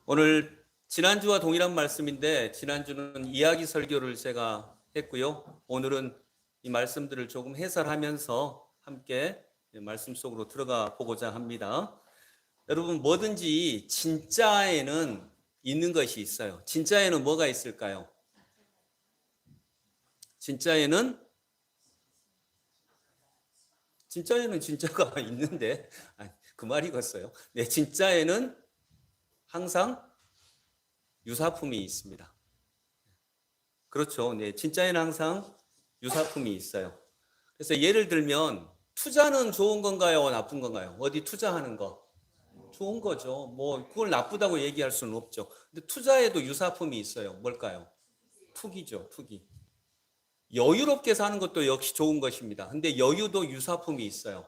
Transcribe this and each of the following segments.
오늘 지난주와 동일한 말씀인데 지난주는 이야기 설교를 제가 했고요. 오늘은 이 말씀들을 조금 해설하면서 함께 말씀 속으로 들어가 보고자 합니다. 여러분, 뭐든지 진짜에는 있는 것이 있어요. 진짜에는 뭐가 있을까요? 진짜에는 진짜가 있는데 그 말이 겠어요. 네, 진짜에는 항상 유사품이 있습니다. 그렇죠. 네, 진짜에는 항상 유사품이 있어요. 그래서 예를 들면 투자는 좋은 건가요? 나쁜 건가요? 어디 투자하는 거? 좋은 거죠. 뭐 그걸 나쁘다고 얘기할 수는 없죠. 근데 투자에도 유사품이 있어요. 뭘까요? 투기죠, 투기. 여유롭게 사는 것도 역시 좋은 것입니다. 근데 여유도 유사품이 있어요.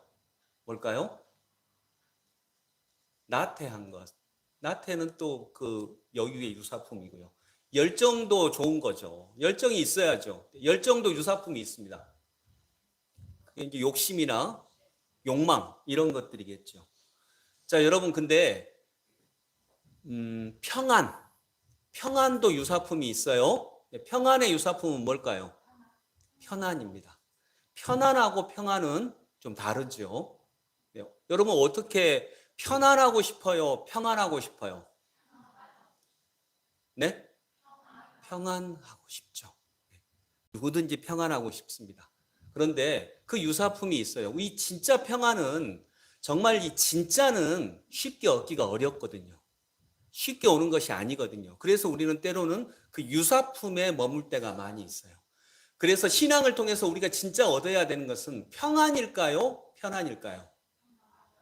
뭘까요? 나태한 것. 나태는 또 그 여유의 유사품이고요. 열정도 좋은 거죠. 열정이 있어야죠. 열정도 유사품이 있습니다. 이제 욕심이나 욕망 이런 것들이겠죠. 자, 여러분, 근데 평안도 유사품이 있어요. 평안의 유사품은 뭘까요? 편안입니다. 편안하고 평안은 좀 다르죠. 네, 여러분 어떻게 편안하고 싶어요? 평안하고 싶어요? 네? 평안하고 싶죠. 네, 누구든지 평안하고 싶습니다. 그런데 그 유사품이 있어요. 이 진짜 평안은 정말 이 진짜는 쉽게 얻기가 어렵거든요. 쉽게 오는 것이 아니거든요. 그래서 우리는 때로는 그 유사품에 머물 때가 많이 있어요. 그래서 신앙을 통해서 우리가 진짜 얻어야 되는 것은 평안일까요? 편안일까요?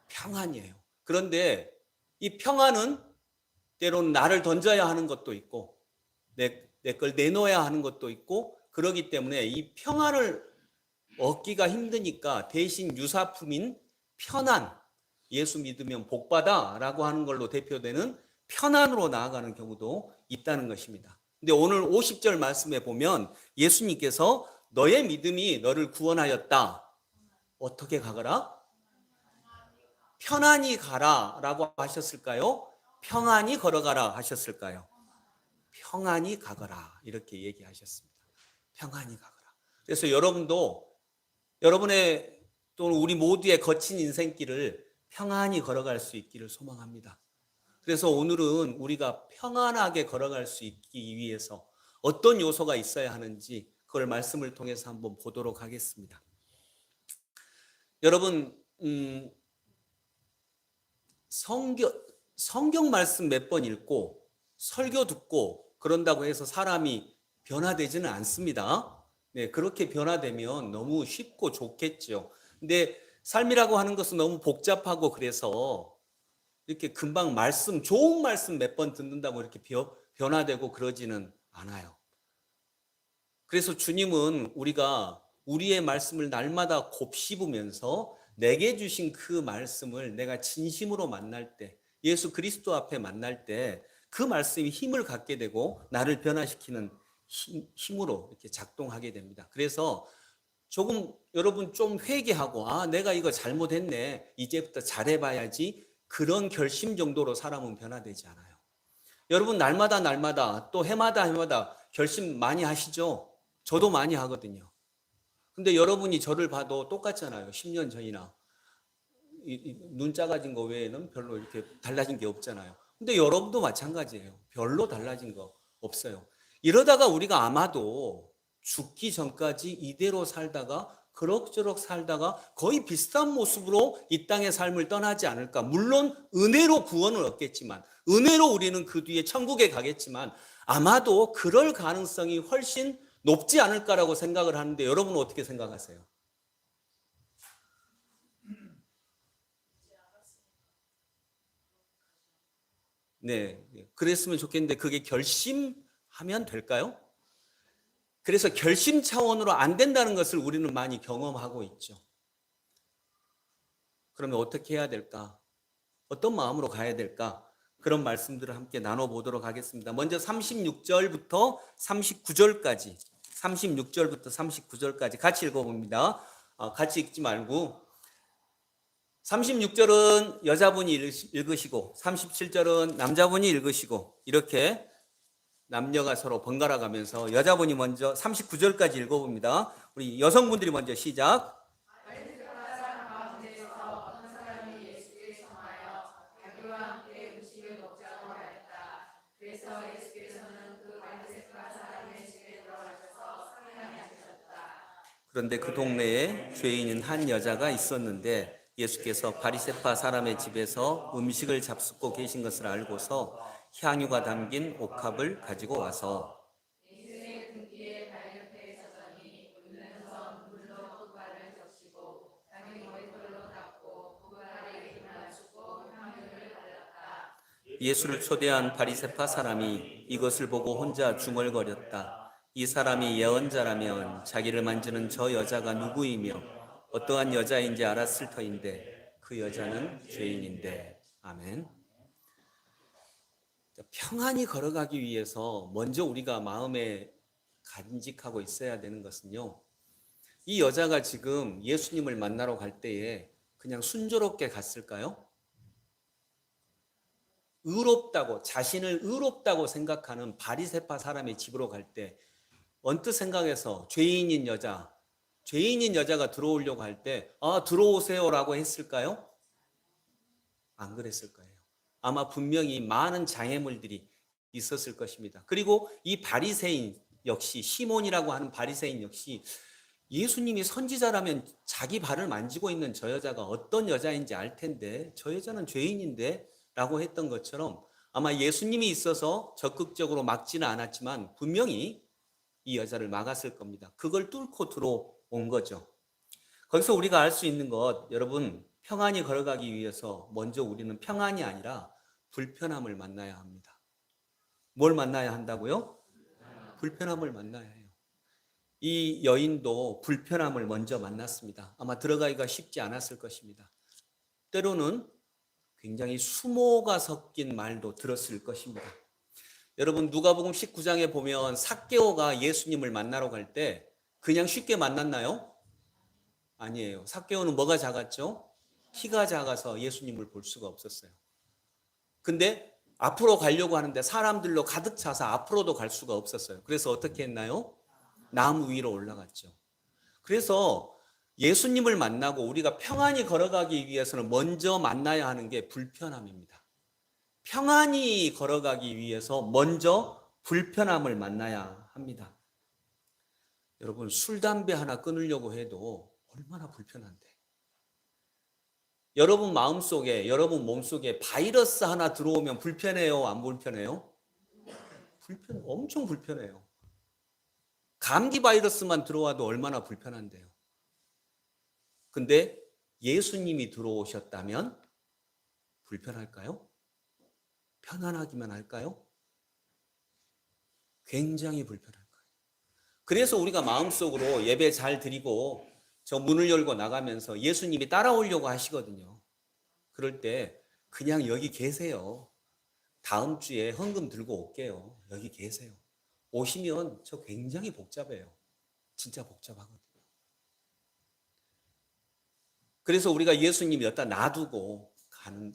평안이에요. 그런데 이 평안은 때로는 나를 던져야 하는 것도 있고 내 걸 내놓아야 하는 것도 있고 그러기 때문에 이 평안을 얻기가 힘드니까 대신 유사품인 편안, 예수 믿으면 복받아 라고 하는 걸로 대표되는 편안으로 나아가는 경우도 있다는 것입니다. 근데 오늘 50절 말씀에 보면 예수님께서 너의 믿음이 너를 구원하였다. 어떻게 가거라? 편안히 가라 라고 하셨을까요? 평안히 걸어가라 하셨을까요? 평안히 가거라 이렇게 얘기하셨습니다. 평안히 가거라. 그래서 여러분의 또는 우리 모두의 거친 인생길을 평안히 걸어갈 수 있기를 소망합니다. 그래서 오늘은 우리가 평안하게 걸어갈 수 있기 위해서 어떤 요소가 있어야 하는지 그걸 말씀을 통해서 한번 보도록 하겠습니다. 여러분, 성경 말씀 몇 번 읽고 설교 듣고 그런다고 해서 사람이 변화되지는 않습니다. 네, 그렇게 변화되면 너무 쉽고 좋겠죠. 근데 삶이라고 하는 것은 너무 복잡하고 그래서 이렇게 금방 좋은 말씀 몇 번 듣는다고 이렇게 변화되고 그러지는 않아요. 그래서 주님은 우리가 우리의 말씀을 날마다 곱씹으면서 내게 주신 그 말씀을 내가 진심으로 만날 때, 예수 그리스도 앞에 만날 때 그 말씀이 힘을 갖게 되고 나를 변화시키는 힘으로 이렇게 작동하게 됩니다. 그래서 조금 여러분 좀 회개하고 내가 이거 잘못했네. 이제부터 잘해봐야지. 그런 결심 정도로 사람은 변화되지 않아요. 여러분 날마다 또 해마다 결심 많이 하시죠? 저도 많이 하거든요. 근데 여러분이 저를 봐도 똑같잖아요. 10년 전이나. 눈 작아진 거 외에는 별로 이렇게 달라진 게 없잖아요. 근데 여러분도 마찬가지예요. 별로 달라진 거 없어요. 이러다가 우리가 아마도 죽기 전까지 이대로 살다가 그럭저럭 살다가 거의 비슷한 모습으로 이 땅의 삶을 떠나지 않을까. 물론 은혜로 구원을 얻겠지만, 은혜로 우리는 그 뒤에 천국에 가겠지만 아마도 그럴 가능성이 훨씬 높지 않을까라고 생각을 하는데 여러분은 어떻게 생각하세요? 네, 그랬으면 좋겠는데 그게 결심하면 될까요? 그래서 결심 차원으로 안 된다는 것을 우리는 많이 경험하고 있죠. 그러면 어떻게 해야 될까? 어떤 마음으로 가야 될까? 그런 말씀들을 함께 나눠보도록 하겠습니다. 먼저 36절부터 39절까지 36절부터 39절까지 같이 읽어봅니다. 같이 읽지 말고 36절은 여자분이 읽으시고 37절은 남자분이 읽으시고 이렇게 남녀가 서로 번갈아 가면서 여자분이 먼저 39절까지 읽어봅니다. 우리 여성분들이 먼저 시작. 그런데 그 동네에 죄인인 한 여자가 있었는데 예수께서 바리새파 사람의 집에서 음식을 잡수고 계신 것을 알고서 향유가 담긴 옥합을 가지고 와서 예수를 초대한 바리새파 사람이 이것을 보고 혼자 중얼거렸다. 이 사람이 예언자라면 자기를 만지는 저 여자가 누구이며 어떠한 여자인지 알았을 터인데 그 여자는 죄인인데. 아멘. 평안히 걸어가기 위해서 먼저 우리가 마음에 간직하고 있어야 되는 것은요, 이 여자가 지금 예수님을 만나러 갈 때에 그냥 순조롭게 갔을까요? 의롭다고, 자신을 의롭다고 생각하는 바리새파 사람의 집으로 갈 때 언뜻 생각해서 죄인인 여자가 들어오려고 할 때 들어오세요라고 했을까요? 안 그랬을 거예요. 아마 분명히 많은 장애물들이 있었을 것입니다. 그리고 이 바리새인 역시, 시몬이라고 하는 바리새인 역시 예수님이 선지자라면 자기 발을 만지고 있는 저 여자가 어떤 여자인지 알 텐데 저 여자는 죄인인데 라고 했던 것처럼 아마 예수님이 있어서 적극적으로 막지는 않았지만 분명히 이 여자를 막았을 겁니다. 그걸 뚫고 들어온 거죠. 거기서 우리가 알 수 있는 것, 여러분, 평안히 걸어가기 위해서 먼저 우리는 평안이 아니라 불편함을 만나야 합니다. 뭘 만나야 한다고요? 불편함을 만나야 해요. 이 여인도 불편함을 먼저 만났습니다. 아마 들어가기가 쉽지 않았을 것입니다. 때로는 굉장히 수모가 섞인 말도 들었을 것입니다. 여러분, 누가복음 19장에 보면 삭개오가 예수님을 만나러 갈 때 그냥 쉽게 만났나요? 아니에요. 삭개오는 뭐가 작았죠? 키가 작아서 예수님을 볼 수가 없었어요. 근데 앞으로 가려고 하는데 사람들로 가득 차서 앞으로도 갈 수가 없었어요. 그래서 어떻게 했나요? 나무 위로 올라갔죠. 그래서 예수님을 만나고 우리가 평안히 걸어가기 위해서는 먼저 만나야 하는 게 불편함입니다. 평안히 걸어가기 위해서 먼저 불편함을 만나야 합니다. 여러분, 술, 담배 하나 끊으려고 해도 얼마나 불편한데. 여러분 마음속에, 여러분 몸속에 바이러스 하나 들어오면 불편해요? 안 불편해요? 엄청 불편해요. 감기 바이러스만 들어와도 얼마나 불편한데요. 근데 예수님이 들어오셨다면 불편할까요? 편안하기만 할까요? 굉장히 불편할 거예요. 그래서 우리가 마음속으로 예배 잘 드리고 저 문을 열고 나가면서 예수님이 따라오려고 하시거든요. 그럴 때 그냥 여기 계세요. 다음 주에 헌금 들고 올게요. 여기 계세요. 오시면 저 굉장히 복잡해요. 진짜 복잡하거든요. 그래서 우리가 예수님 여기다 놔두고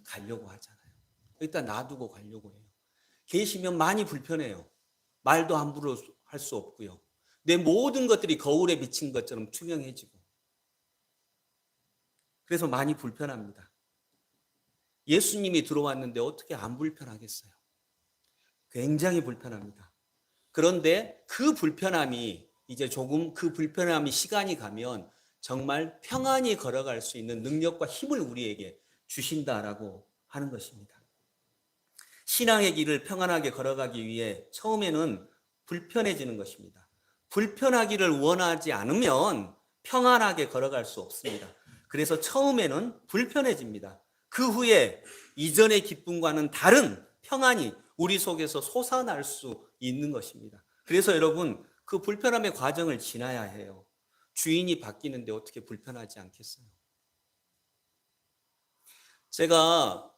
가려고 하잖아요. 여기다 놔두고 가려고 해요. 계시면 많이 불편해요. 말도 함부로 할 수 없고요. 내 모든 것들이 거울에 비친 것처럼 투명해지고. 그래서 많이 불편합니다. 예수님이 들어왔는데 어떻게 안 불편하겠어요? 굉장히 불편합니다. 그런데 그 불편함이 이제 조금 그 불편함이 시간이 가면 정말 평안히 걸어갈 수 있는 능력과 힘을 우리에게 주신다라고 하는 것입니다. 신앙의 길을 평안하게 걸어가기 위해 처음에는 불편해지는 것입니다. 불편하기를 원하지 않으면 평안하게 걸어갈 수 없습니다. 그래서 처음에는 불편해집니다. 그 후에 이전의 기쁨과는 다른 평안이 우리 속에서 솟아날 수 있는 것입니다. 그래서 여러분, 그 불편함의 과정을 지나야 해요. 주인이 바뀌는데 어떻게 불편하지 않겠어요? 제가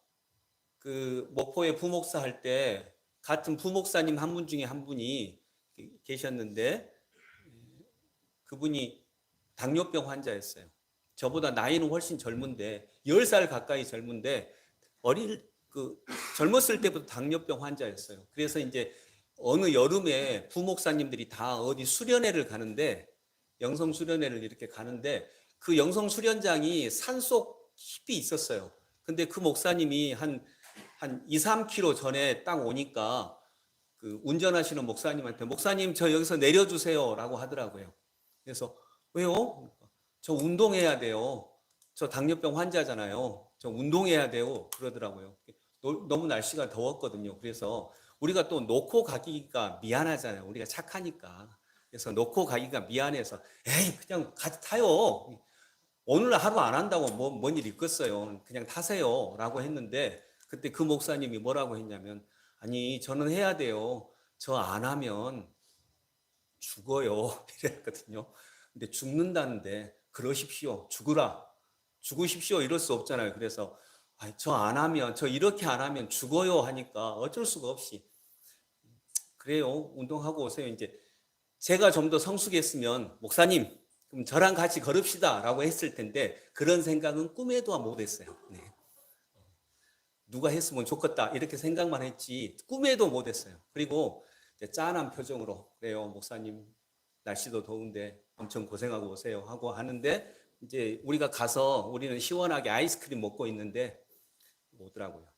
그 목포에 부목사 할 때 같은 부목사님 한 분 중에 한 분이 계셨는데 그분이 당뇨병 환자였어요. 저보다 나이는 훨씬 젊은데 10살 가까이 젊은데 젊었을 때부터 당뇨병 환자였어요. 그래서 이제 어느 여름에 부목사님들이 다 어디 수련회를 가는데 영성 수련회를 이렇게 가는데 그 영성 수련장이 산속 깊이 있었어요. 근데 그 목사님이 한 2, 3km 전에 딱 오니까 그 운전하시는 목사님한테 목사님 저 여기서 내려주세요라고 하더라고요. 그래서 왜요? 저 운동해야 돼요. 저 당뇨병 환자잖아요. 저 운동해야 돼요. 그러더라고요. 너무 날씨가 더웠거든요. 그래서 우리가 또 놓고 가기가 미안하잖아요. 우리가 착하니까. 그래서 놓고 가기가 미안해서 에이 그냥 같이 타요. 오늘 하루 안 한다고 뭔 일 있겠어요. 그냥 타세요. 라고 했는데 그때 그 목사님이 뭐라고 했냐면 아니 저는 해야 돼요. 저 안 하면 죽어요. 이랬거든요. 근데 죽는다는데 그러십시오. 죽으십시오. 이럴 수 없잖아요. 그래서 저 안 하면 저 이렇게 안 하면 죽어요 하니까 어쩔 수가 없이 그래요. 운동하고 오세요. 이제 제가 좀 더 성숙했으면 목사님 그럼 저랑 같이 걸읍시다 라고 했을 텐데 그런 생각은 꿈에도 못 했어요. 네. 누가 했으면 좋겠다 이렇게 생각만 했지 꿈에도 못 했어요. 그리고 짠한 표정으로 그래요 목사님 날씨도 더운데 엄청 고생하고 오세요 하고 하는데 이제 우리가 가서 우리는 시원하게 아이스크림 먹고 있는데 오더라고요.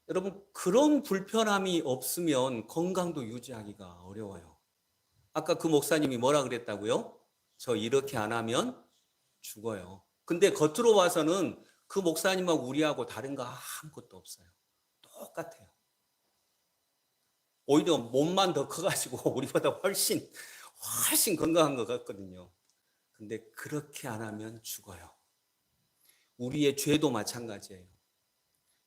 여러분 그런 불편함이 없으면 건강도 유지하기가 어려워요. 아까 그 목사님이 뭐라 그랬다고요? 저 이렇게 안 하면 죽어요. 근데 겉으로 봐서는 그 목사님하고 우리하고 다른 거 아무것도 없어요. 똑같아요. 오히려 몸만 더 커가지고 우리보다 훨씬 건강한 것 같거든요. 근데 그렇게 안 하면 죽어요. 우리의 죄도 마찬가지예요.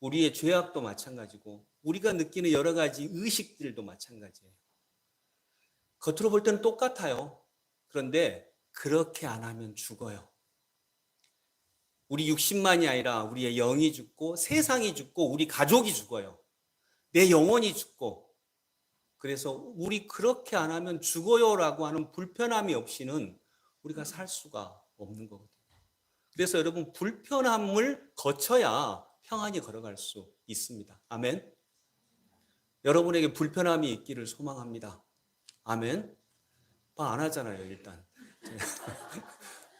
우리의 죄악도 마찬가지고 우리가 느끼는 여러 가지 의식들도 마찬가지예요. 겉으로 볼 때는 똑같아요. 그런데 그렇게 안 하면 죽어요. 우리 육신만이 아니라 우리의 영이 죽고 세상이 죽고 우리 가족이 죽어요. 내 영혼이 죽고 그래서 우리 그렇게 안 하면 죽어요라고 하는 불편함이 없이는 우리가 살 수가 없는 거거든요. 그래서 여러분 불편함을 거쳐야 평안히 걸어갈 수 있습니다. 아멘. 여러분에게 불편함이 있기를 소망합니다. 아멘. 안 하잖아요, 일단.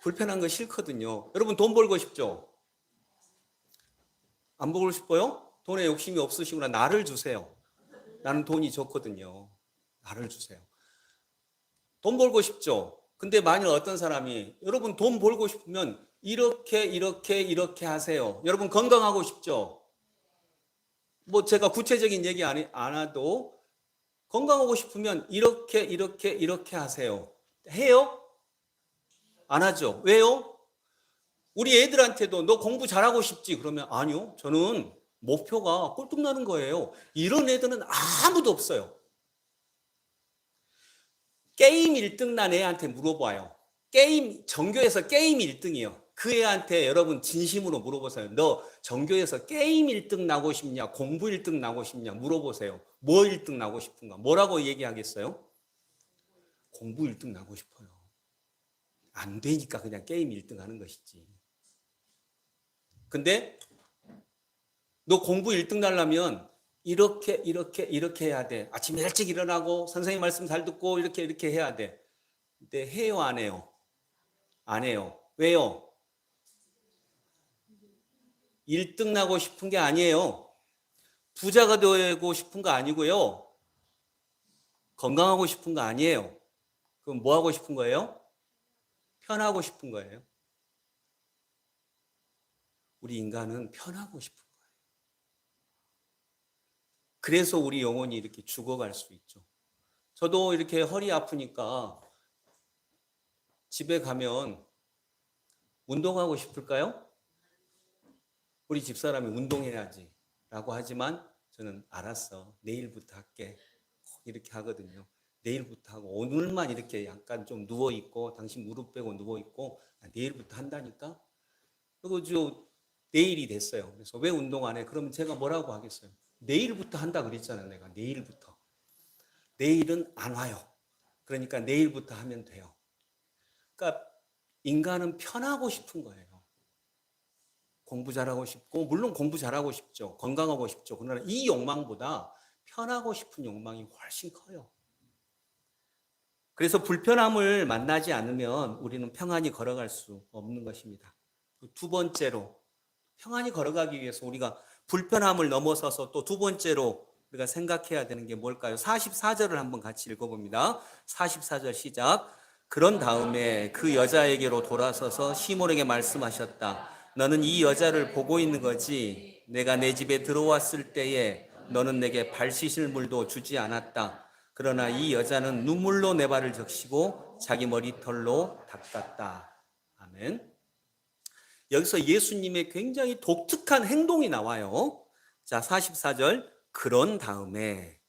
불편한 거 싫거든요. 여러분 돈 벌고 싶죠? 안 벌고 싶어요? 돈에 욕심이 없으시구나. 나를 주세요. 나는 돈이 좋거든요. 나를 주세요. 돈 벌고 싶죠? 근데 만일 어떤 사람이 여러분 돈 벌고 싶으면 이렇게 하세요. 여러분 건강하고 싶죠? 뭐 제가 구체적인 얘기 안 해도 건강하고 싶으면 이렇게 하세요. 해요? 안 하죠. 왜요? 우리 애들한테도 너 공부 잘하고 싶지? 그러면 아니요. 저는 목표가 꼴뚝 나는 거예요. 이런 애들은 아무도 없어요. 게임 1등 난 애한테 물어봐요. 전교에서 게임 1등이에요. 그 애한테 여러분 진심으로 물어보세요. 너 전교에서 게임 1등 나고 싶냐? 공부 1등 나고 싶냐? 물어보세요. 뭐 1등 나고 싶은가? 뭐라고 얘기하겠어요? 공부 1등 나고 싶어요. 안 되니까 그냥 게임 1등 하는 것이지. 근데 너 공부 1등 날려면 이렇게 해야 돼. 아침에 일찍 일어나고 선생님 말씀 잘 듣고 이렇게 해야 돼. 근데 해요, 안 해요? 안 해요. 왜요? 1등 나고 싶은 게 아니에요. 부자가 되고 싶은 거 아니고요. 건강하고 싶은 거 아니에요. 그럼 뭐 하고 싶은 거예요? 편하고 싶은 거예요. 우리 인간은 편하고 싶은 거예요. 그래서 우리 영혼이 이렇게 죽어갈 수 있죠. 저도 이렇게 허리 아프니까 집에 가면 운동하고 싶을까요? 우리 집사람이 운동해야지 라고 하지만 저는 알았어. 내일부터 할게. 이렇게 하거든요. 내일부터 하고 오늘만 이렇게 약간 좀 누워있고 당신 무릎 빼고 누워있고 내일부터 한다니까? 그리고 내일이 됐어요. 그래서 왜 운동 안 해? 그러면 제가 뭐라고 하겠어요? 내일부터 한다 그랬잖아요. 내가 내일부터. 내일은 안 와요. 그러니까 내일부터 하면 돼요. 그러니까 인간은 편하고 싶은 거예요. 공부 잘하고 싶고, 물론 공부 잘하고 싶죠. 건강하고 싶죠. 그러나 이 욕망보다 편하고 싶은 욕망이 훨씬 커요. 그래서 불편함을 만나지 않으면 우리는 평안히 걸어갈 수 없는 것입니다. 두 번째로, 평안히 걸어가기 위해서 우리가 불편함을 넘어서서 또 두 번째로 우리가 생각해야 되는 게 뭘까요? 44절을 한번 같이 읽어봅니다. 44절 시작. 그런 다음에 그 여자에게로 돌아서서 시몬에게 말씀하셨다. 너는 이 여자를 보고 있는 거지? 내가 내 집에 들어왔을 때에 너는 내게 발 씻을 물도 주지 않았다. 그러나 이 여자는 눈물로 내 발을 적시고 자기 머리털로 닦았다. 아멘. 여기서 예수님의 굉장히 독특한 행동이 나와요. 자, 44절. 그런 다음에,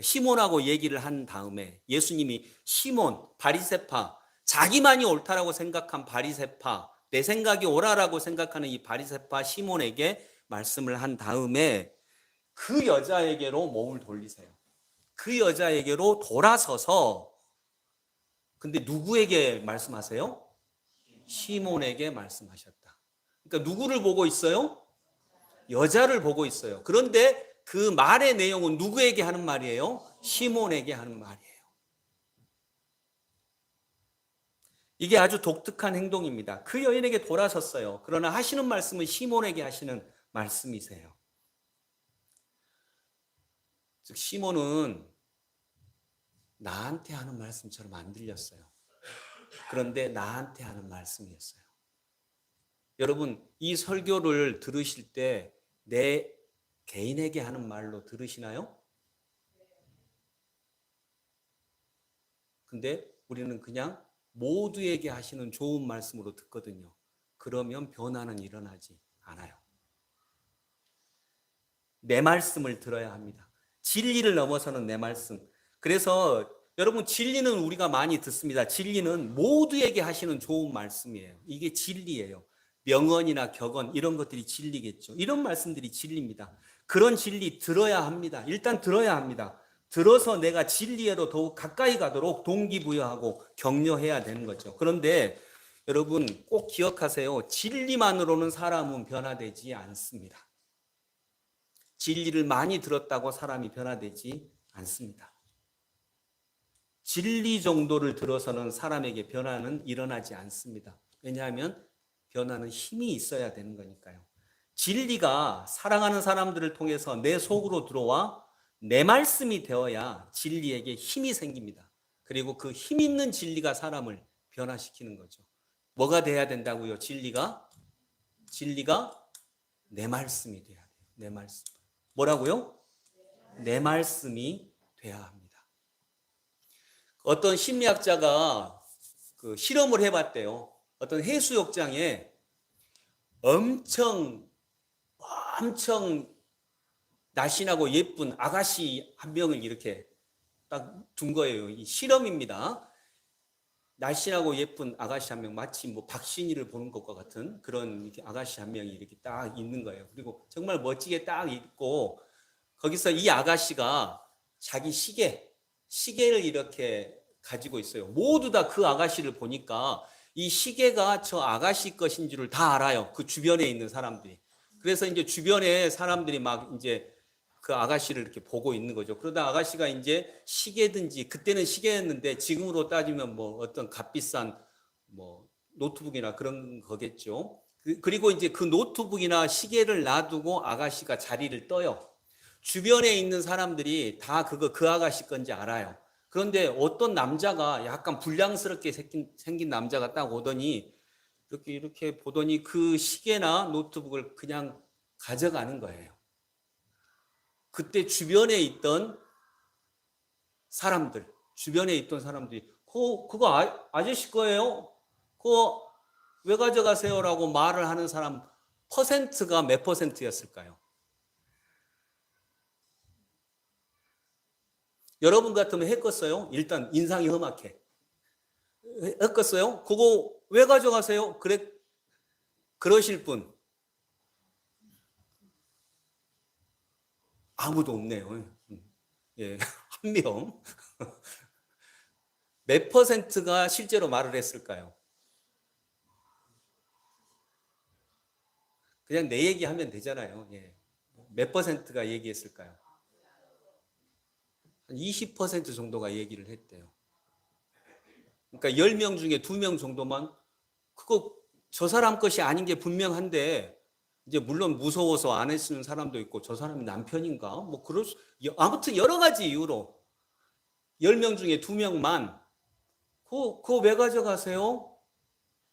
시몬하고 얘기를 한 다음에 예수님이 시몬, 바리새파, 자기만이 옳다라고 생각한 바리새파, 내 생각이 옳아라고 생각하는 이 바리새파 시몬에게 말씀을 한 다음에 그 여자에게로 몸을 돌리세요. 그 여자에게로 돌아서서, 근데 누구에게 말씀하세요? 시몬에게 말씀하셨다. 그러니까 누구를 보고 있어요? 여자를 보고 있어요. 그런데 그 말의 내용은 누구에게 하는 말이에요? 시몬에게 하는 말이에요. 이게 아주 독특한 행동입니다. 그 여인에게 돌아섰어요. 그러나 하시는 말씀은 시몬에게 하시는 말씀이세요. 즉 시몬은 나한테 하는 말씀처럼 안 들렸어요. 그런데 나한테 하는 말씀이었어요. 여러분, 이 설교를 들으실 때 내 개인에게 하는 말로 들으시나요? 근데 우리는 그냥 모두에게 하시는 좋은 말씀으로 듣거든요. 그러면 변화는 일어나지 않아요. 내 말씀을 들어야 합니다. 진리를 넘어서는 내 말씀. 그래서 여러분, 진리는 우리가 많이 듣습니다. 진리는 모두에게 하시는 좋은 말씀이에요. 이게 진리예요. 명언이나 격언 이런 것들이 진리겠죠. 이런 말씀들이 진리입니다. 그런 진리 들어야 합니다. 일단 들어야 합니다. 들어서 내가 진리에로 더욱 가까이 가도록 동기부여하고 격려해야 되는 거죠. 그런데 여러분 꼭 기억하세요. 진리만으로는 사람은 변화되지 않습니다. 진리를 많이 들었다고 사람이 변화되지 않습니다. 진리 정도를 들어서는 사람에게 변화는 일어나지 않습니다. 왜냐하면 변화는 힘이 있어야 되는 거니까요. 진리가 사랑하는 사람들을 통해서 내 속으로 들어와 내 말씀이 되어야 진리에게 힘이 생깁니다. 그리고 그 힘 있는 진리가 사람을 변화시키는 거죠. 뭐가 돼야 된다고요? 진리가 내 말씀이 돼야 돼요. 내 말씀. 뭐라고요? 내 말씀이 돼야 합니다. 어떤 심리학자가 그 실험을 해봤대요. 어떤 해수욕장에 엄청 날씬하고 예쁜 아가씨 한 명을 이렇게 딱 둔 거예요. 이 실험입니다. 날씬하고 예쁜 아가씨 한 명, 마치 뭐 박신이를 보는 것과 같은 그런 이렇게 아가씨 한 명이 이렇게 딱 있는 거예요. 그리고 정말 멋지게 딱 있고, 거기서 이 아가씨가 자기 시계를 이렇게 가지고 있어요. 모두 다 그 아가씨를 보니까 이 시계가 저 아가씨 것인 줄을 다 알아요. 그 주변에 있는 사람들이. 그래서 이제 주변에 사람들이 막 이제 그 아가씨를 이렇게 보고 있는 거죠. 그러다 아가씨가 이제 시계든지, 그때는 시계였는데 지금으로 따지면 뭐 어떤 값비싼 뭐 노트북이나 그런 거겠죠. 그리고 이제 그 노트북이나 시계를 놔두고 아가씨가 자리를 떠요. 주변에 있는 사람들이 다 그 아가씨 건지 알아요. 그런데 어떤 남자가 약간 불량스럽게 생긴 남자가 딱 오더니 이렇게 보더니 그 시계나 노트북을 그냥 가져가는 거예요. 그때 주변에 있던 사람들이 그거 아저씨 거예요? 그거 왜 가져가세요? 라고 말을 하는 사람 퍼센트가 몇 퍼센트였을까요? 여러분 같으면 했겠어요? 일단 인상이 험악해. 했겠어요? 그거 왜 가져가세요? 그러실 분 아무도 없네요. 예, 한 명. 몇 퍼센트가 실제로 말을 했을까요? 그냥 내 얘기하면 되잖아요. 예. 몇 퍼센트가 얘기했을까요? 한 20% 정도가 얘기를 했대요. 그러니까 10명 중에 2명 정도만 그거 저 사람 것이 아닌 게 분명한데 이제 물론 무서워서 안 해쓰는 사람도 있고 저 사람이 남편인가? 뭐 그럴 수, 아무튼 여러 가지 이유로 10명 중에 2명만 그거 왜 가져가세요?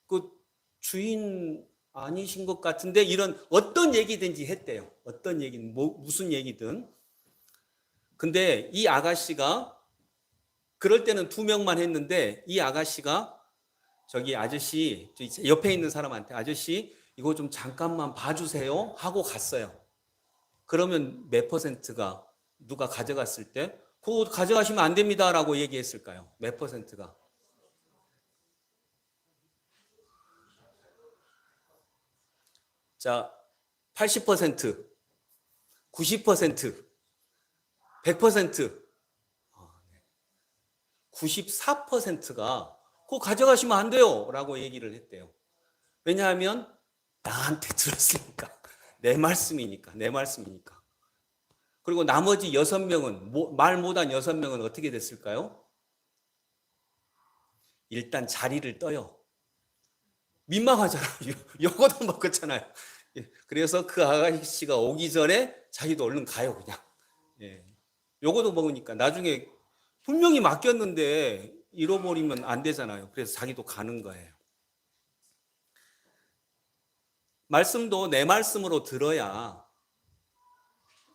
그 주인 아니신 것 같은데 이런 어떤 얘기든지 했대요. 어떤 얘기는 뭐 무슨 얘기든. 근데 이 아가씨가 그럴 때는 2명만 했는데 이 아가씨가 저기 아저씨 옆에 있는 사람한테 아저씨 이거 좀 잠깐만 봐주세요 하고 갔어요. 그러면 몇 퍼센트가 누가 가져갔을 때 그거 가져가시면 안 됩니다라고 얘기했을까요? 몇 퍼센트가? 자, 80%, 90%, 100%, 94%가 그거 가져가시면 안 돼요 라고 얘기를 했대요. 왜냐하면 나한테 들었으니까. 내 말씀이니까. 내 말씀이니까. 그리고 나머지 6명은 말 못한 6명은 어떻게 됐을까요? 일단 자리를 떠요. 민망하잖아요. 요거도 먹었잖아요. 그래서 그 아가씨가 오기 전에 자기도 얼른 가요 그냥. 예. 요거도 먹으니까 나중에 분명히 맡겼는데 잃어버리면 안 되잖아요. 그래서 자기도 가는 거예요. 말씀도 내 말씀으로 들어야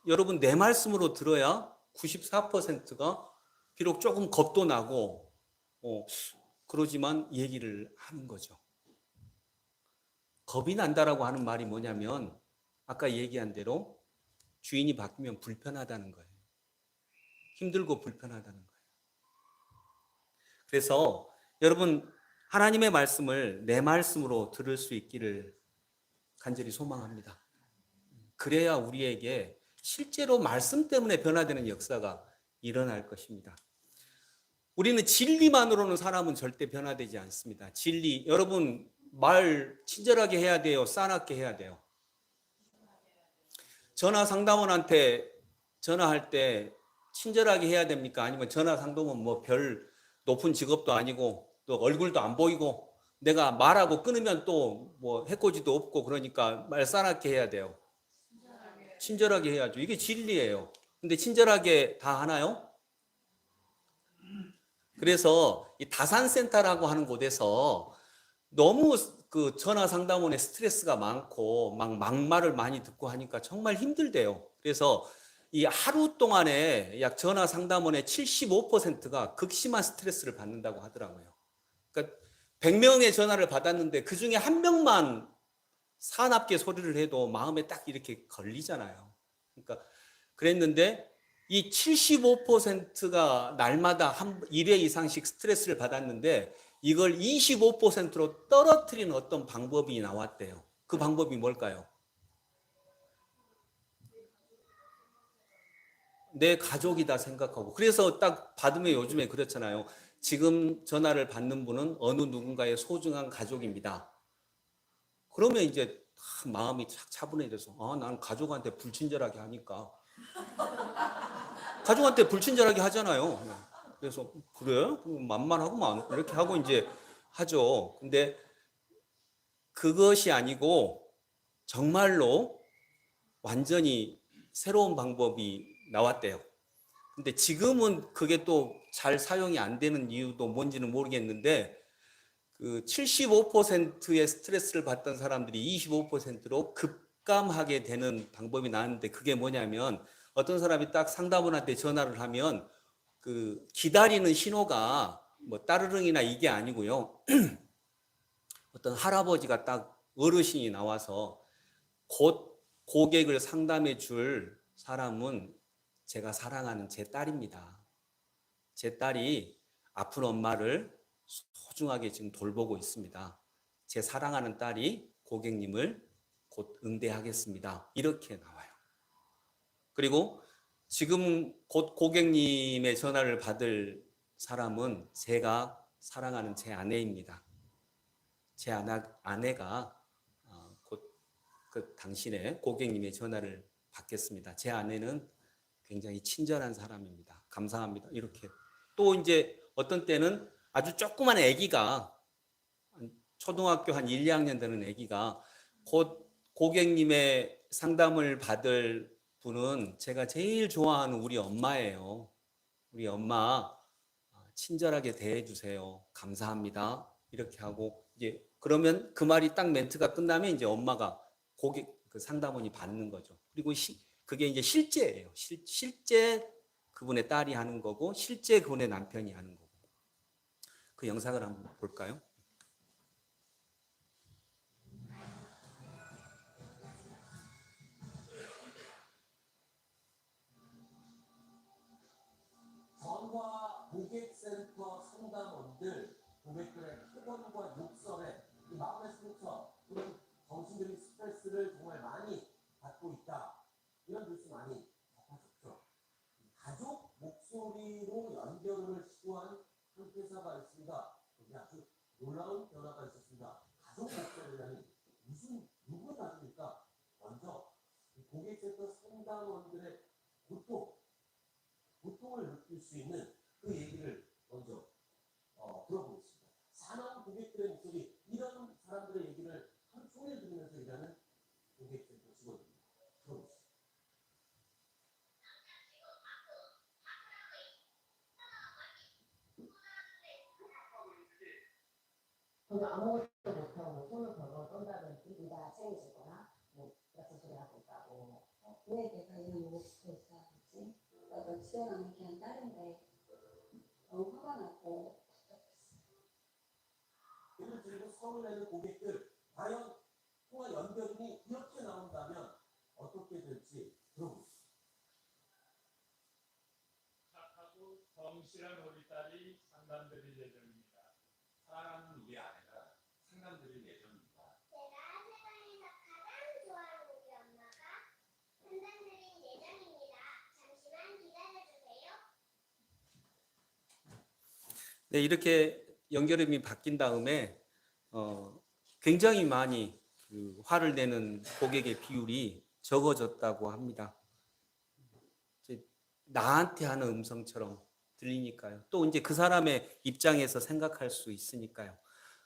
여러분 내 말씀으로 들어야 94%가 비록 조금 겁도 나고 그러지만 얘기를 하는 거죠. 겁이 난다라고 하는 말이 뭐냐면 아까 얘기한 대로 주인이 바뀌면 불편하다는 거예요. 힘들고 불편하다는 거예요. 그래서 여러분 하나님의 말씀을 내 말씀으로 들을 수 있기를 간절히 소망합니다. 그래야 우리에게 실제로 말씀 때문에 변화되는 역사가 일어날 것입니다. 우리는 진리만으로는 사람은 절대 변화되지 않습니다. 진리, 여러분 말 친절하게 해야 돼요? 싸납게 해야 돼요? 전화 상담원한테 전화할 때 친절하게 해야 됩니까? 아니면 전화 상담원 뭐 별 높은 직업도 아니고 또 얼굴도 안 보이고 내가 말하고 끊으면 또 뭐 해코지도 없고 그러니까 말 싸납게 해야 돼요? 친절하게 해야죠. 이게 진리예요. 근데 친절하게 다 하나요? 그래서 이 다산센터라고 하는 곳에서 너무 그 전화 상담원에 스트레스가 많고 막 막말을 많이 듣고 하니까 정말 힘들대요. 그래서 이 하루 동안에 약 전화 상담원의 75%가 극심한 스트레스를 받는다고 하더라고요. 그러니까 100명의 전화를 받았는데 그 중에 한 명만 사납게 소리를 해도 마음에 딱 이렇게 걸리잖아요. 그러니까 그랬는데 이 75%가 날마다 1회 이상씩 스트레스를 받았는데 이걸 25%로 떨어뜨리는 어떤 방법이 나왔대요. 그 방법이 뭘까요? 내 가족이다 생각하고. 그래서 딱 받으면 요즘에 그렇잖아요. 지금 전화를 받는 분은 어느 누군가의 소중한 가족입니다. 그러면 이제 마음이 착 차분해져서 난 가족한테 불친절하게 하니까 가족한테 불친절하게 하잖아요. 그래서 그래? 만만하구만 이렇게 하고 이제 하죠. 근데 그것이 아니고 정말로 완전히 새로운 방법이 나왔대요. 근데 지금은 그게 또 잘 사용이 안 되는 이유도 뭔지는 모르겠는데 그 75%의 스트레스를 받던 사람들이 25%로 급감하게 되는 방법이 나왔는데 그게 뭐냐면 어떤 사람이 딱 상담원한테 전화를 하면 그 기다리는 신호가 뭐 따르릉이나 이게 아니고요. 어떤 할아버지가 딱 어르신이 나와서 곧 고객을 상담해 줄 사람은 제가 사랑하는 제 딸입니다. 제 딸이 아픈 엄마를 소중하게 지금 돌보고 있습니다. 제 사랑하는 딸이 고객님을 곧 응대하겠습니다. 이렇게 나와요. 그리고 지금 곧 고객님의 전화를 받을 사람은 제가 사랑하는 제 아내입니다. 제 아내가 곧 그 당신의 고객님의 전화를 받겠습니다. 제 아내는 굉장히 친절한 사람입니다. 감사합니다. 이렇게. 또 이제 어떤 때는 아주 조그만 아기가 초등학교 한 1, 2학년 되는 아기가 곧 고객님의 상담을 받을 분은 제가 제일 좋아하는 우리 엄마예요. 우리 엄마 친절하게 대해 주세요. 감사합니다. 이렇게 하고 이제 그러면 그 말이 딱 멘트가 끝나면 이제 엄마가 고객 그 상담원이 받는 거죠. 그리고 그게 이제 실제예요. 실제 그분의 딸이 하는 거고 실제 그분의 남편이 하는 거고. 그 영상을 한번 볼까요? 전화 고객센터 상담원들 고객들의 폭언과 욕설에 이 마음의 상처 또는 정신적인 스트레스를 정말 많이 받고 있다. 이런 뉴스 많이 접하셨죠. 가족 목소리로 연결을 시도한 한 회사가 있습니다. 거기 아주 놀라운 변화가 있었습니다. 가족 목소리라니 누구 가족입니까? 먼저 고객센터 상담원들의 고통을 느낄 수 있는 그 얘기를 먼저 들어보겠습니다. 사망 고객들의 목소리, 이런 사람들의 얘기를 하루 종일 들으면서 일하는 고객센터 직원입니다. 들어보겠습니다. 저는 아무것도 못하고 손을 벌거 떤다든지 네가 책임질 거야? 뭐 같은 소리 하고 있다고. 왜 내가 이런 욕을 듣고 있다든지 나도 치열하는 그냥 딸인데 너무 화가 나고. 예를 들고 서울에는 고객들 과연 통화 연결이 이렇게 나온다면 어떻게 될지 들어보겠습니다. 착하고 성실한 우리 딸이 상담드릴 예정입니다. 사랑하는 우리 아내가 상담드릴 예정입니다. 제가 세상에서 가장 좋아하는 우리 엄마가 상담드릴 예정입니다. 잠시만 기다려주세요. 네, 이렇게 연결음이 바뀐 다음에 굉장히 많이 그 화를 내는 고객의 비율이 적어졌다고 합니다. 이제 나한테 하는 음성처럼 들리니까요. 또 이제 그 사람의 입장에서 생각할 수 있으니까요.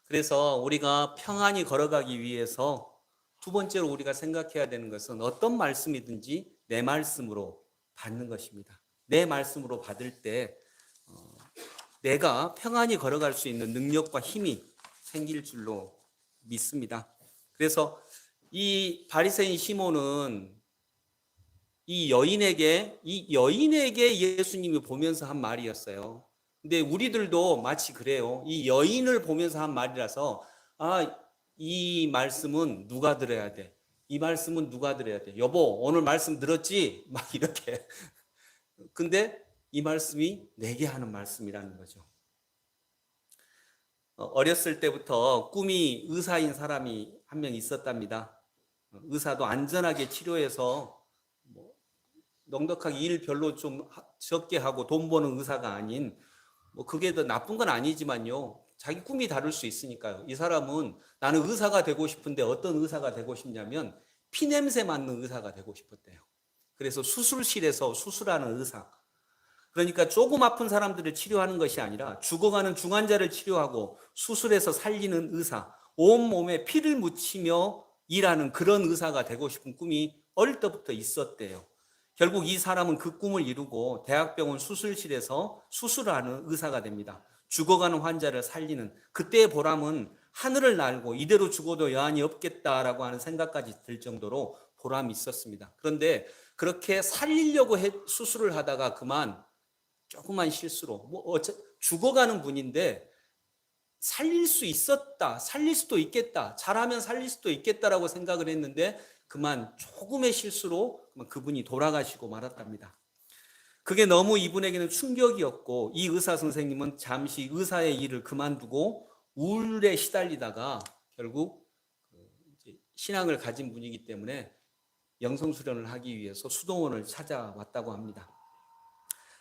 그래서 우리가 평안히 걸어가기 위해서 두 번째로 우리가 생각해야 되는 것은 어떤 말씀이든지 내 말씀으로 받는 것입니다. 내 말씀으로 받을 때 내가 평안히 걸어갈 수 있는 능력과 힘이 생길 줄로 믿습니다. 그래서 이 바리새인 시몬은 이 여인에게 예수님이 보면서 한 말이었어요. 근데 우리들도 마치 그래요. 이 여인을 보면서 한 말이라서 이 말씀은 누가 들어야 돼? 이 말씀은 누가 들어야 돼? 여보, 오늘 말씀 들었지? 막 이렇게. 근데 이 말씀이 내게 하는 말씀이라는 거죠. 어렸을 때부터 꿈이 의사인 사람이 한 명 있었답니다. 의사도 안전하게 치료해서 넉넉하게 일 별로 좀 적게 하고 돈 버는 의사가 아닌 그게 더 나쁜 건 아니지만요. 자기 꿈이 다를 수 있으니까요. 이 사람은 나는 의사가 되고 싶은데 어떤 의사가 되고 싶냐면 피냄새 맡는 의사가 되고 싶었대요. 그래서 수술실에서 수술하는 의사. 그러니까 조금 아픈 사람들을 치료하는 것이 아니라 죽어가는 중환자를 치료하고 수술해서 살리는 의사, 온몸에 피를 묻히며 일하는 그런 의사가 되고 싶은 꿈이 어릴 때부터 있었대요. 결국 이 사람은 그 꿈을 이루고 대학병원 수술실에서 수술하는 의사가 됩니다. 죽어가는 환자를 살리는 그때의 보람은 하늘을 날고 이대로 죽어도 여한이 없겠다라고 하는 생각까지 들 정도로 보람이 있었습니다. 그런데 그렇게 살리려고 수술을 하다가 그만 조그만 실수로 죽어가는 분인데 살릴 수 있었다, 살릴 수도 있겠다, 잘하면 살릴 수도 있겠다라고 생각을 했는데 그만 조금의 실수로 그분이 돌아가시고 말았답니다. 그게 너무 이분에게는 충격이었고 이 의사 선생님은 잠시 의사의 일을 그만두고 우울에 시달리다가 결국 신앙을 가진 분이기 때문에 영성수련을 하기 위해서 수동원을 찾아왔다고 합니다.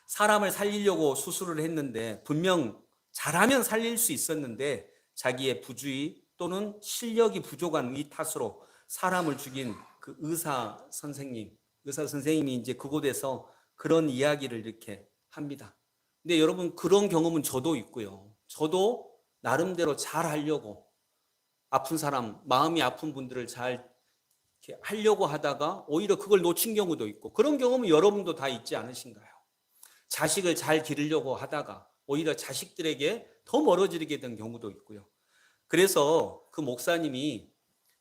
사람을 살리려고 수술을 했는데 분명 잘하면 살릴 수 있었는데 자기의 부주의 또는 실력이 부족한 이 탓으로 사람을 죽인 그 의사 선생님이 이제 그곳에서 그런 이야기를 이렇게 합니다. 근데 여러분, 그런 경험은 저도 있고요. 저도 나름대로 잘 하려고, 아픈 사람, 마음이 아픈 분들을 잘 이렇게 하려고 하다가 오히려 그걸 놓친 경우도 있고, 그런 경험은 여러분도 다 있지 않으신가요? 자식을 잘 기르려고 하다가 오히려 자식들에게 더 멀어지게 된 경우도 있고요. 그래서 그 목사님이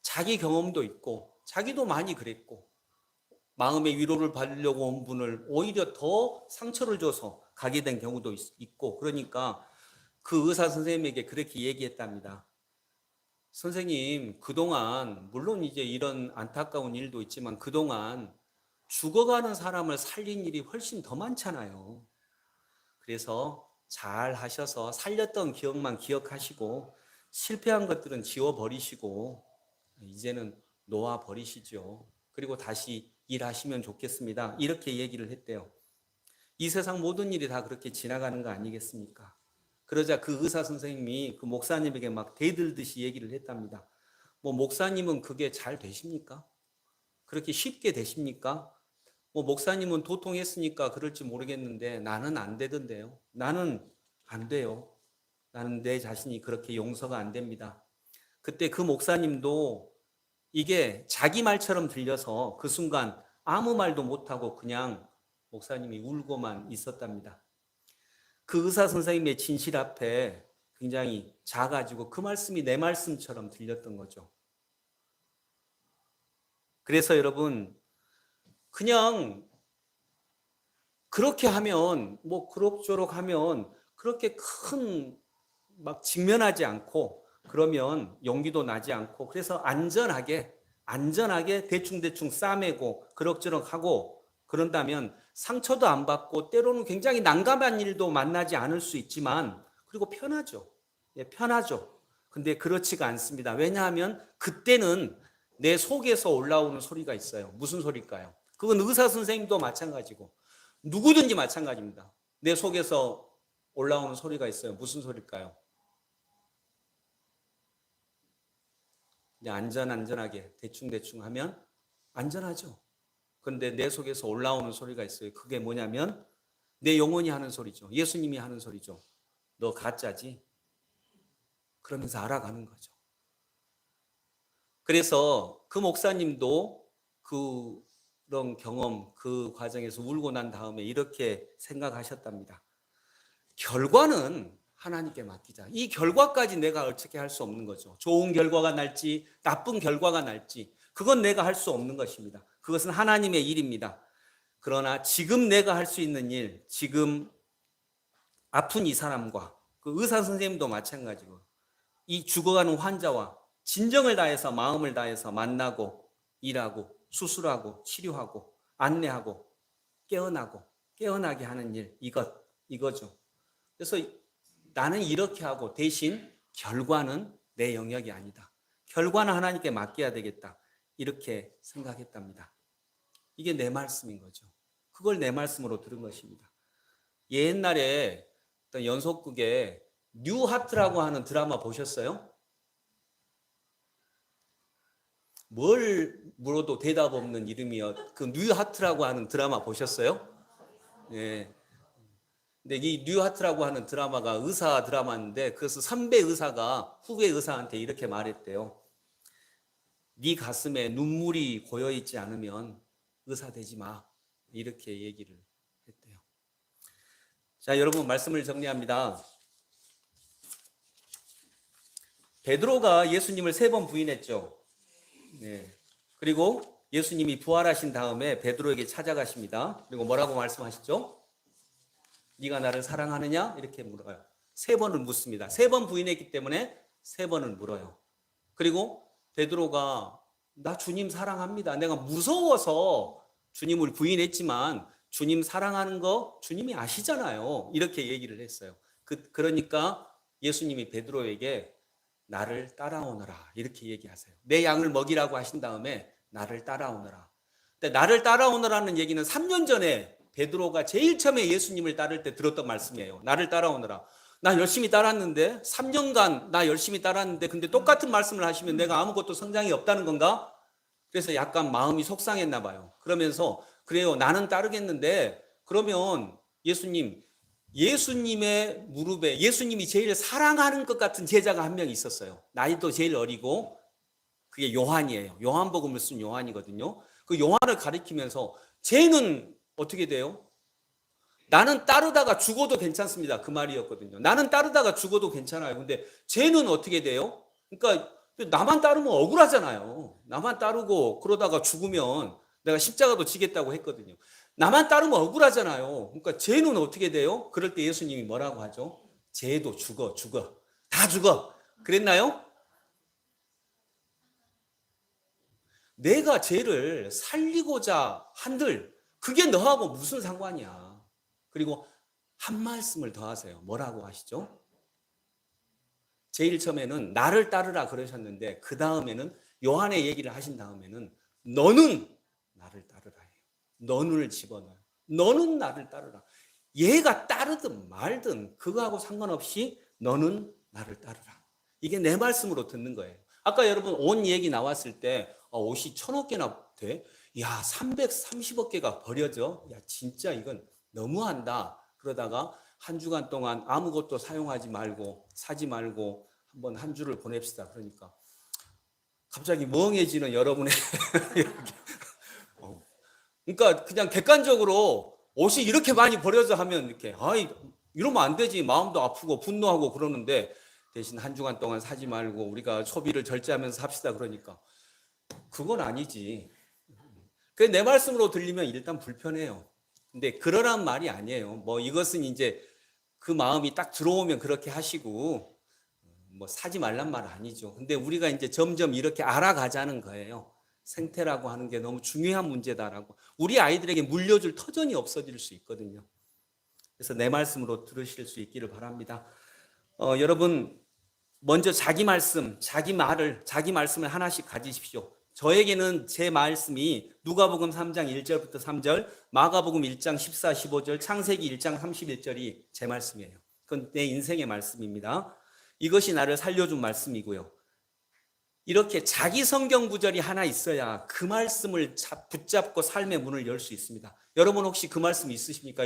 자기 경험도 있고 자기도 많이 그랬고 마음의 위로를 받으려고 온 분을 오히려 더 상처를 줘서 가게 된 경우도 있고, 그러니까 그 의사 선생님에게 그렇게 얘기했답니다. 선생님, 그동안 물론 이제 이런 안타까운 일도 있지만 그동안 죽어가는 사람을 살린 일이 훨씬 더 많잖아요. 그래서 잘 하셔서 살렸던 기억만 기억하시고 실패한 것들은 지워버리시고 이제는 놓아버리시죠. 그리고 다시 일하시면 좋겠습니다. 이렇게 얘기를 했대요. 이 세상 모든 일이 다 그렇게 지나가는 거 아니겠습니까? 그러자 그 의사 선생님이 그 목사님에게 막 대들듯이 얘기를 했답니다. 뭐 목사님은 그게 잘 되십니까? 그렇게 쉽게 되십니까? 뭐 목사님은 도통했으니까 그럴지 모르겠는데 나는 안 되던데요. 나는 안 돼요. 나는 내 자신이 그렇게 용서가 안 됩니다. 그때 그 목사님도 이게 자기 말처럼 들려서 그 순간 아무 말도 못하고 그냥 목사님이 울고만 있었답니다. 그 의사 선생님의 진실 앞에 굉장히 작아지고 그 말씀이 내 말씀처럼 들렸던 거죠. 그래서 여러분, 그냥 그렇게 하면 뭐 그럭저럭 하면 그렇게 큰 막 직면하지 않고 그러면 용기도 나지 않고 그래서 안전하게 대충대충 싸매고 그럭저럭 하고 그런다면 상처도 안 받고 때로는 굉장히 난감한 일도 만나지 않을 수 있지만 그리고 편하죠. 예, 편하죠. 근데 그렇지가 않습니다. 왜냐하면 그때는 내 속에서 올라오는 소리가 있어요. 무슨 소리일까요? 그건 의사 선생님도 마찬가지고 누구든지 마찬가지입니다. 내 속에서 올라오는 소리가 있어요. 무슨 소리일까요? 안전하게 대충 하면 안전하죠. 그런데 내 속에서 올라오는 소리가 있어요. 그게 뭐냐면 내 영혼이 하는 소리죠. 예수님이 하는 소리죠. 너 가짜지? 그러면서 알아가는 거죠. 그래서 그 목사님도 그런 경험, 그 과정에서 울고 난 다음에 이렇게 생각하셨답니다. 결과는 하나님께 맡기자. 이 결과까지 내가 어떻게 할 수 없는 거죠. 좋은 결과가 날지 나쁜 결과가 날지 그건 내가 할 수 없는 것입니다. 그것은 하나님의 일입니다. 그러나 지금 내가 할 수 있는 일, 지금 아픈 이 사람과 그 의사 선생님도 마찬가지고 이 죽어가는 환자와 진정을 다해서 마음을 다해서 만나고 일하고 수술하고 치료하고 안내하고 깨어나게 하는 일, 이거죠. 그래서 나는 이렇게 하고 대신 결과는 내 영역이 아니다. 결과는 하나님께 맡겨야 되겠다. 이렇게 생각했답니다. 이게 내 말씀인 거죠. 그걸 내 말씀으로 들은 것입니다. 옛날에 어떤 연속극에 뉴하트라고 하는 드라마 보셨어요? 뭘 물어도 대답 없는 이름이요. 그 뉴하트라고 하는 드라마 보셨어요? 네. 근데 이 뉴하트라고 하는 드라마가 의사 드라마인데 그래서 선배 의사가 후배 의사한테 이렇게 말했대요. 네 가슴에 눈물이 고여있지 않으면 의사 되지 마. 이렇게 얘기를 했대요. 자, 여러분 말씀을 정리합니다. 베드로가 예수님을 3번 부인했죠. 네. 그리고 예수님이 부활하신 다음에 베드로에게 찾아가십니다. 그리고 뭐라고 말씀하시죠? 네가 나를 사랑하느냐? 이렇게 물어요. 3번을 묻습니다. 3번 부인했기 때문에 3번을 물어요. 그리고 베드로가 나 주님 사랑합니다. 내가 무서워서 주님을 부인했지만 주님 사랑하는 거 주님이 아시잖아요. 이렇게 얘기를 했어요. 그러니까 예수님이 베드로에게 나를 따라오너라 이렇게 얘기하세요. 내 양을 먹이라고 하신 다음에 나를 따라오너라. 근데 나를 따라오너라는 얘기는 3년 전에 베드로가 제일 처음에 예수님을 따를 때 들었던 말씀이에요. 나를 따라오너라. 나 열심히 따랐는데 3년간 나 열심히 따랐는데 근데 똑같은 말씀을 하시면 내가 아무것도 성장이 없다는 건가? 그래서 약간 마음이 속상했나 봐요. 그러면서 그래요. 나는 따르겠는데 그러면 예수님의 무릎에 예수님이 제일 사랑하는 것 같은 제자가 한 명 있었어요. 나이도 제일 어리고 그게 요한이에요. 요한복음을 쓴 요한이거든요. 그 요한을 가리키면서 쟤는 어떻게 돼요? 나는 따르다가 죽어도 괜찮습니다. 그 말이었거든요. 나는 따르다가 죽어도 괜찮아요. 근데 쟤는 어떻게 돼요? 그러니까 나만 따르면 억울하잖아요. 나만 따르고 그러다가 죽으면 내가 십자가도 지겠다고 했거든요. 나만 따르면 억울하잖아요. 그러니까 쟤는 어떻게 돼요? 그럴 때 예수님이 뭐라고 하죠? 쟤도 죽어. 다 죽어. 그랬나요? 내가 쟤를 살리고자 한들 그게 너하고 무슨 상관이야. 그리고 한 말씀을 더 하세요. 뭐라고 하시죠? 제일 처음에는 나를 따르라 그러셨는데 그 다음에는 요한의 얘기를 하신 다음에는 너는 나를 따르라 해요. 너를 집어넣어요. 너는 나를 따르라. 얘가 따르든 말든 그거하고 상관없이 너는 나를 따르라. 이게 내 말씀으로 듣는 거예요. 아까 여러분 옷 얘기 나왔을 때 옷이 1,000억 개나 돼? 야 330억 개가 버려져? 야 진짜 이건 너무한다. 그러다가 한 주간 동안 아무것도 사용하지 말고 사지 말고 한번 한 주를 보냅시다. 그러니까 갑자기 멍해지는 여러분의 그러니까 그냥 객관적으로 옷이 이렇게 많이 버려져 하면 이렇게 이러면 안 되지. 마음도 아프고 분노하고 그러는데 대신 한 주간 동안 사지 말고 우리가 소비를 절제하면서 삽시다. 그러니까 그건 아니지. 그 내 말씀으로 들리면 일단 불편해요. 근데 그러란 말이 아니에요. 뭐 이것은 이제 그 마음이 딱 들어오면 그렇게 하시고 뭐 사지 말란 말 아니죠. 근데 우리가 이제 점점 이렇게 알아가자는 거예요. 생태라고 하는 게 너무 중요한 문제다라고. 우리 아이들에게 물려줄 터전이 없어질 수 있거든요. 그래서 내 말씀으로 들으실 수 있기를 바랍니다. 여러분 먼저 자기 말씀을 하나씩 가지십시오. 저에게는 제 말씀이 누가복음 3장 1절부터 3절, 마가복음 1장 14, 15절, 창세기 1장 31절이 제 말씀이에요. 그건 내 인생의 말씀입니다. 이것이 나를 살려준 말씀이고요. 이렇게 자기 성경 구절이 하나 있어야 그 말씀을 붙잡고 삶의 문을 열 수 있습니다. 여러분 혹시 그 말씀 있으십니까?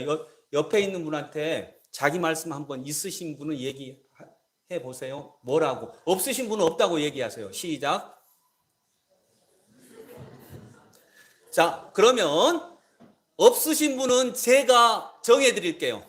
옆에 있는 분한테 자기 말씀 한번 있으신 분은 얘기해 보세요. 뭐라고? 없으신 분은 없다고 얘기하세요. 시작. 자, 그러면 없으신 분은 제가 정해 드릴게요.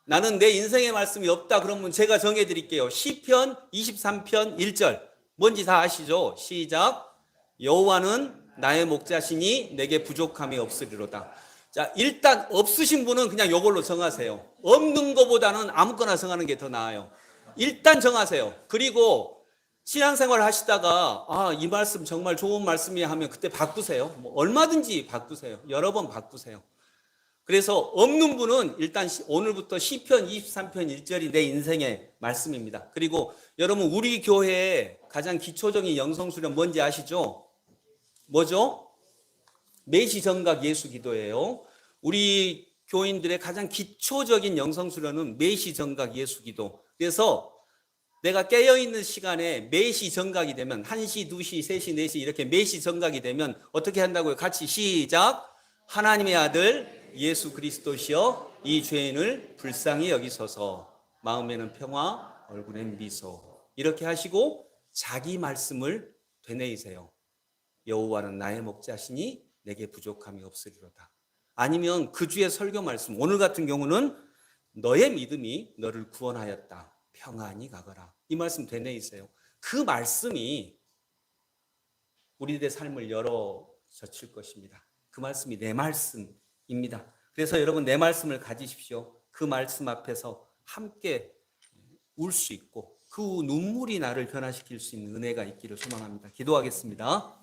나는 내 인생의 말씀이 없다 그러면 제가 정해 드릴게요. 시편 23편 1절. 뭔지 다 아시죠? 시작. 여호와는 나의 목자시니 내게 부족함이 없으리로다. 자, 일단 없으신 분은 그냥 이걸로 정하세요. 없는 것보다는 아무거나 정하는 게 더 나아요. 일단 정하세요. 그리고 신앙생활 하시다가 이 말씀 정말 좋은 말씀이야 하면 그때 바꾸세요. 뭐 얼마든지 바꾸세요. 여러 번 바꾸세요. 그래서 없는 분은 일단 오늘부터 시편 23편 1절이 내 인생의 말씀입니다. 그리고 여러분 우리 교회의 가장 기초적인 영성수련 뭔지 아시죠? 뭐죠? 매시정각 예수기도예요. 우리 교인들의 가장 기초적인 영성수련은 매시정각 예수기도. 그래서 내가 깨어있는 시간에 매시 정각이 되면 1시, 2시, 3시, 4시 이렇게 매시 정각이 되면 어떻게 한다고요? 같이 시작. 하나님의 아들 예수 그리스도시여 이 죄인을 불쌍히 여기소서. 마음에는 평화, 얼굴엔 미소. 이렇게 하시고 자기 말씀을 되뇌이세요. 여호와는 나의 목자시니 내게 부족함이 없으리로다. 아니면 그 주의 설교 말씀, 오늘 같은 경우는 너의 믿음이 너를 구원하였다. 평안히 가거라. 이 말씀 되뇌이세요. 그 말씀이 우리들의 삶을 열어 젖힐 것입니다. 그 말씀이 내 말씀입니다. 그래서 여러분 내 말씀을 가지십시오. 그 말씀 앞에서 함께 울 수 있고 그 눈물이 나를 변화시킬 수 있는 은혜가 있기를 소망합니다. 기도하겠습니다.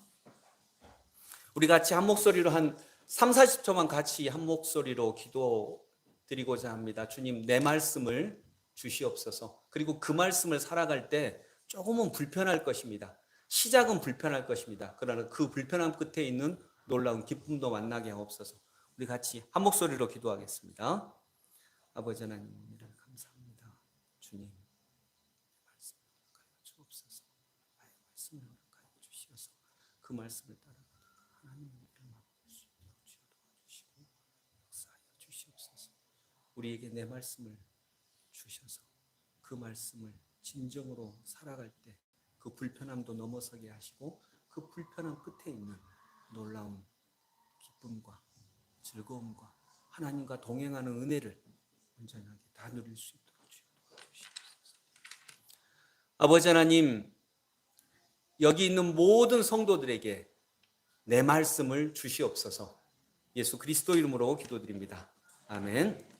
우리 같이 한 목소리로 한 3, 40초만 같이 한 목소리로 기도 드리고자 합니다. 주님 내 말씀을 주시옵소서. 그리고 그 말씀을 살아갈 때 조금은 불편할 것입니다. 시작은 불편할 것입니다. 그러나 그 불편함 끝에 있는 놀라운 기쁨도 만나게 하옵소서. 우리 같이 한 목소리로 기도하겠습니다. 아버지 하나님 감사합니다. 주님 말씀을 허락하여 주옵소서. 나의 말씀을 허락하여 주시어서 그 말씀을 따라 우리에게 내 말씀을 주셔서 그 말씀을 진정으로 살아갈 때 그 불편함도 넘어서게 하시고 그 불편함 끝에 있는 놀라운 기쁨과 즐거움과 하나님과 동행하는 은혜를 온전하게 다 누릴 수 있도록 주여 도와주시옵소서. 아버지 하나님, 여기 있는 모든 성도들에게 내 말씀을 주시옵소서. 예수 그리스도 이름으로 기도드립니다. 아멘.